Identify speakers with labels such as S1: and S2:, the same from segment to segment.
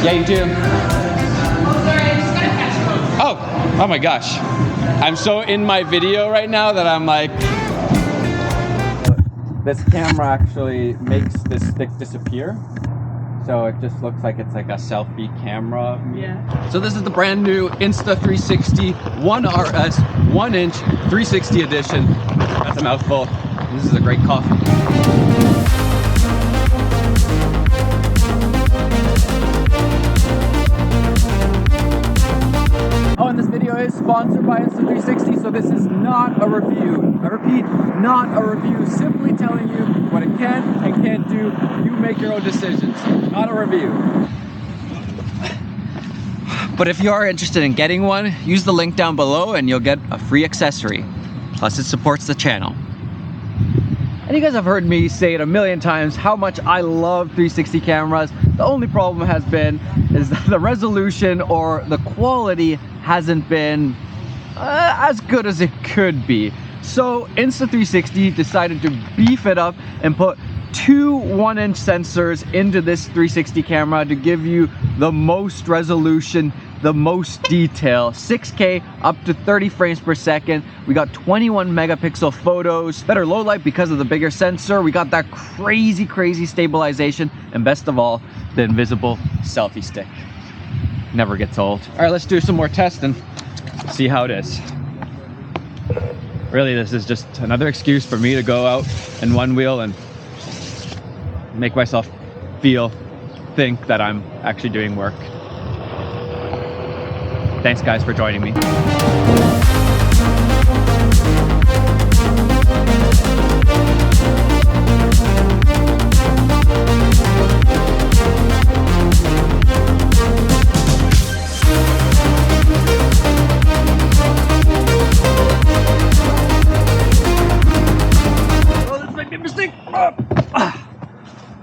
S1: Yeah, you do. Oh my gosh. I'm so in my video right now that I'm like... This camera actually makes this stick disappear. So it just looks like it's like a selfie camera. Yeah. So this is the brand new Insta360 1RS 1-inch 360 edition. That's a mouthful. This is a great coffee. Oh, and this video is sponsored by Insta360, so this is not a review. I repeat, not a review. Simply telling you what it can and can't do. You make your own decisions. Not a review. But if you are interested in getting one, use the link down below and you'll get a free accessory. Plus it supports the channel. And you guys have heard me say it a million times how much I love 360 cameras. The only problem has been is that the resolution or the quality hasn't been as good as it could be. So Insta360 decided to beef it up and put two 1-inch sensors into this 360 camera to give you the most resolution, the most detail. 6K up to 30 frames per second. We got 21 megapixel photos, better low light because of the bigger sensor. We got that crazy stabilization, and best of all, the invisible selfie stick. Never gets old. All right, let's do some more testing. See how it is. Really, this is just another excuse for me to go out and one wheel and make myself think that I'm actually doing work. Thanks guys for joining me.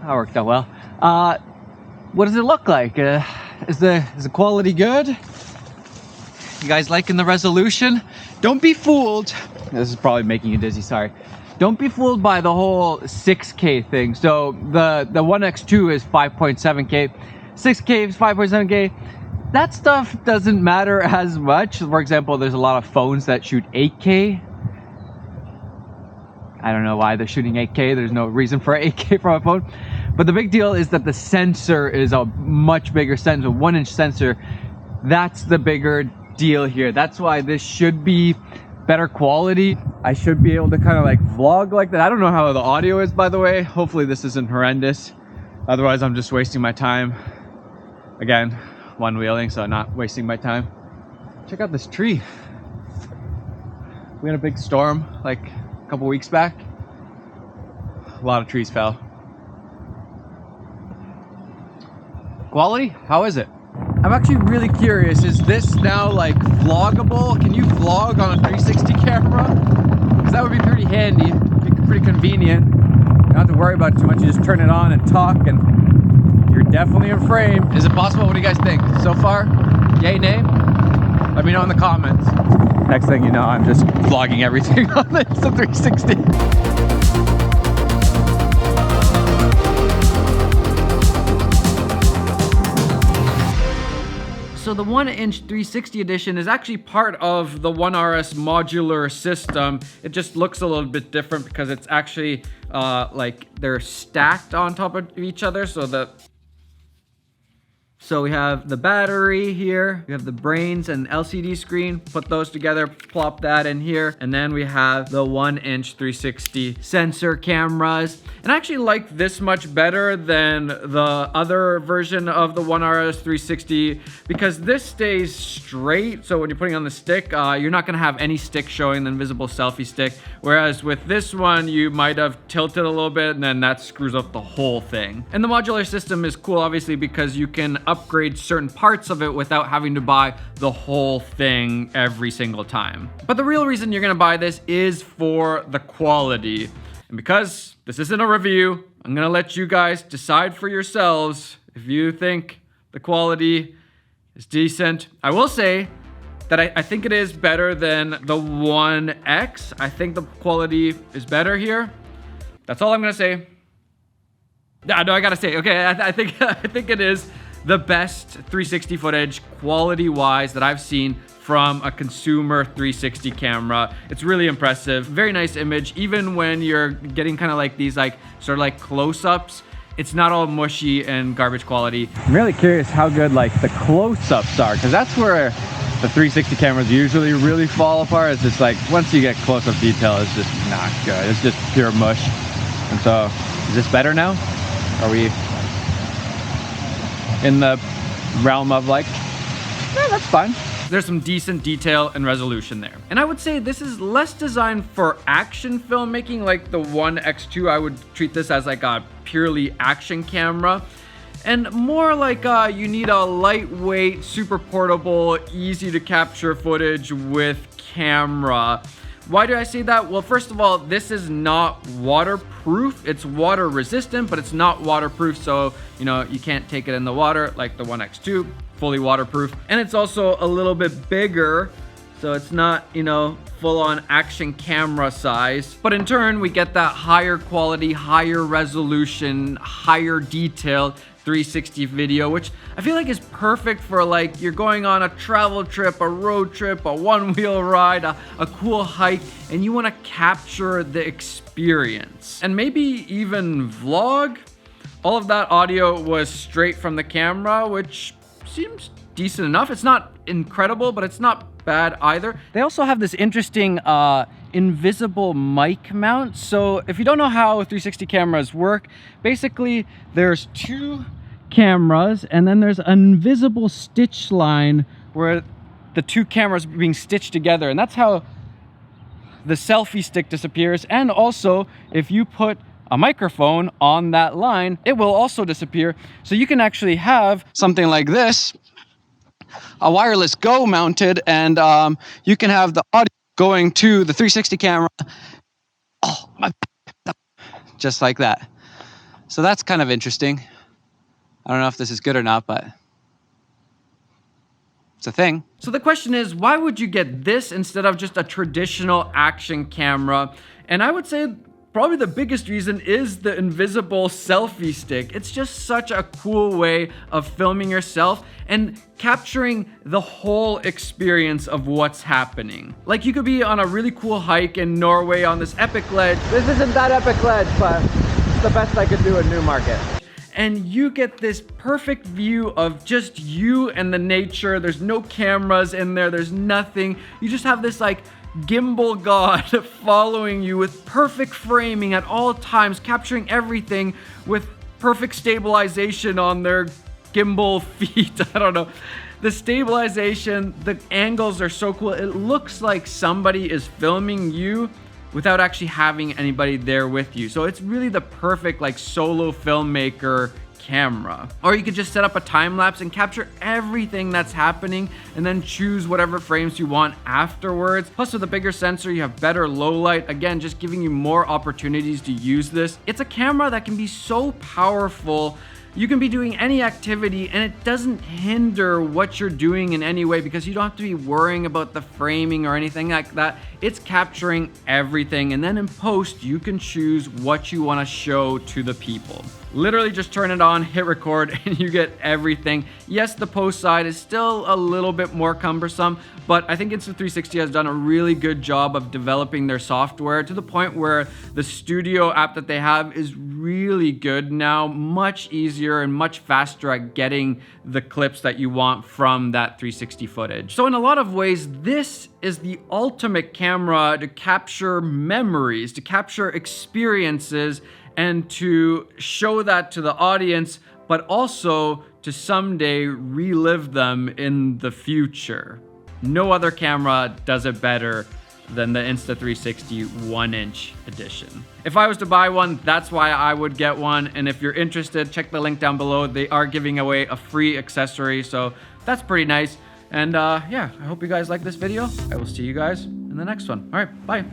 S1: That worked out well. What does it look like? Is the quality good? You guys liking the resolution? Don't be fooled. This is probably making you dizzy, sorry. Don't be fooled by the whole 6K thing. So the 1X2 is 5.7K, 6K is 5.7K. That stuff doesn't matter as much. For example, there's a lot of phones that shoot 8K. I don't know why they're shooting 8K. There's no reason for 8K from a phone. But the big deal is that the sensor is a much bigger sensor, 1-inch sensor. That's the bigger deal here. That's why this should be better quality. I should be able to kind of like vlog like that. I don't know how the audio is, by the way. Hopefully this isn't horrendous. Otherwise, I'm just wasting my time. Again, one-wheeling, so not wasting my time. Check out this tree. We had a big storm like a couple weeks back. A lot of trees fell. Quality? How is it? I'm actually really curious. Is this now like vloggable? Can you vlog on a 360 camera? Because that would be pretty handy, be pretty convenient. You don't have to worry about it too much. You just turn it on and talk and you're definitely in frame. Is it possible? What do you guys think? So far? Yay, nay? Let me know in the comments. Next thing you know, I'm just vlogging everything on the Insta360. So the 1-inch 360 edition is actually part of the 1RS modular system. It just looks a little bit different because it's actually like they're stacked on top of each other. So we have the battery here, we have the brains and LCD screen, put those together, plop that in here, and then we have the 1-inch 360 sensor cameras. And I actually like this much better than the other version of the 1RS 360 because this stays straight. So when you're putting on the stick, you're not gonna have any stick showing, the invisible selfie stick. Whereas with this one, you might have tilted a little bit and then that screws up the whole thing. And the modular system is cool, obviously, because you can upgrade certain parts of it without having to buy the whole thing every single time. But the real reason you're gonna buy this is for the quality. And because this isn't a review, I'm gonna let you guys decide for yourselves if you think the quality is decent. I will say that I think it is better than the 1X. I think the quality is better here. That's all I'm gonna say. No, I gotta say, okay, I think it is. the best 360 footage quality-wise that I've seen from a consumer 360 camera. It's really impressive. Very nice image. Even when you're getting kind of like these like sort of like close-ups, it's not all mushy and garbage quality. I'm really curious how good like the close-ups are, because that's where the 360 cameras usually really fall apart. It's just like once you get close-up detail, it's just not good. It's just pure mush. And so, is this better now? Are we in the realm of like, yeah, that's fine. There's some decent detail and resolution there. And I would say this is less designed for action filmmaking. Like the One X2, I would treat this as like a purely action camera. And more like you need a lightweight, super portable, easy to capture footage with camera. Why do I say that? Well, first of all, this is not waterproof. It's water resistant, but it's not waterproof. So, you know, you can't take it in the water like the One X2, fully waterproof. And it's also a little bit bigger. So it's not, you know, full on action camera size. But in turn, we get that higher quality, higher resolution, higher detail 360 video, which I feel like is perfect for like you're going on a travel trip, a road trip, a one-wheel ride, a cool hike, and you want to capture the experience. And maybe even vlog. All of that audio was straight from the camera, which seems decent enough. It's not incredible, but it's not bad either. They also have this interesting invisible mic mount. So if you don't know how 360 cameras work, basically there's two cameras and then there's an invisible stitch line where the two cameras are being stitched together, and that's how the selfie stick disappears. And also if you put a microphone on that line, it will also disappear. So you can actually have something like this, a wireless Go mounted, and you can have the audio going to the 360 camera. Oh, just like that. So that's kind of interesting. I don't know if this is good or not, but it's a thing. So the question is, why would you get this instead of just a traditional action camera? And I would say probably the biggest reason is the invisible selfie stick. It's just such a cool way of filming yourself and capturing the whole experience of what's happening. Like you could be on a really cool hike in Norway on this epic ledge. This isn't that epic ledge, but it's the best I could do in Newmarket. And you get this perfect view of just you and the nature. There's no cameras in there, there's nothing. You just have this like gimbal god following you with perfect framing at all times, capturing everything with perfect stabilization on their gimbal feet. I don't know. The stabilization, the angles are so cool. It looks like somebody is filming you without actually having anybody there with you. So it's really the perfect like solo filmmaker camera. Or you could just set up a time lapse and capture everything that's happening and then choose whatever frames you want afterwards. Plus with a bigger sensor, you have better low light. Again, just giving you more opportunities to use this. It's a camera that can be so powerful. You can be doing any activity and it doesn't hinder what you're doing in any way because you don't have to be worrying about the framing or anything like that. It's capturing everything, and then in post, you can choose what you want to show to the people. Literally just turn it on, hit record, and you get everything. Yes, the post side is still a little bit more cumbersome, but I think Insta360 has done a really good job of developing their software to the point where the studio app that they have is really good now, much easier and much faster at getting the clips that you want from that 360 footage. So in a lot of ways, this is the ultimate camera to capture memories, to capture experiences, and to show that to the audience, but also to someday relive them in the future. No other camera does it better than the Insta360 1-inch edition. If I was to buy one, that's why I would get one. And if you're interested, check the link down below. They are giving away a free accessory, so that's pretty nice. And yeah, I hope you guys like this video. I will see you guys in the next one. All right, bye.